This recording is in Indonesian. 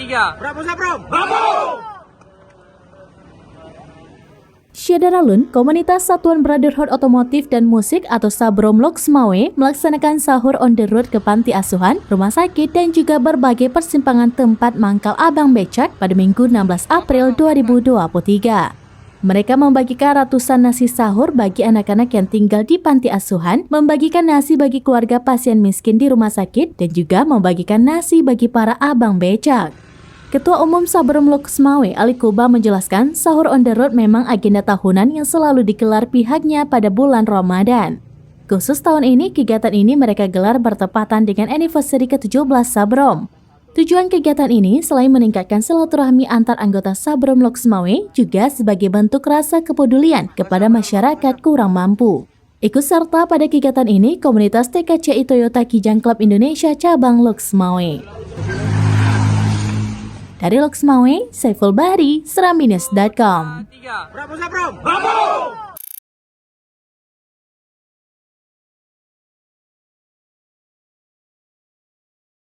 3. Bravo Sabrom. Syadaralun, komunitas Satuan Brotherhood Otomotif dan Musik atau Sabrom Loksmawe melaksanakan sahur on the road ke panti asuhan, rumah sakit, dan juga berbagai persimpangan tempat mangkal abang becak pada Minggu 16 April 2023. Mereka membagikan ratusan nasi sahur bagi anak-anak yang tinggal di panti asuhan, membagikan nasi bagi keluarga pasien miskin di rumah sakit, dan juga membagikan nasi bagi para abang becak. Ketua Umum Sabrom Loksmawe, Ali Kuba, menjelaskan sahur on the road memang agenda tahunan yang selalu digelar pihaknya pada bulan Ramadan. Khusus tahun ini, kegiatan ini mereka gelar bertepatan dengan anniversary ke-17 Sabrom. Tujuan kegiatan ini selain meningkatkan silaturahmi antar anggota Sabrom Loksmawe, juga sebagai bentuk rasa kepedulian kepada masyarakat kurang mampu. Ikut serta pada kegiatan ini, komunitas TKCI Toyota Kijang Club Indonesia Cabang Loksmawe. Dari Loksmawe, Saiful Bahri, Seramines.com. 3. Bravo Sabrom.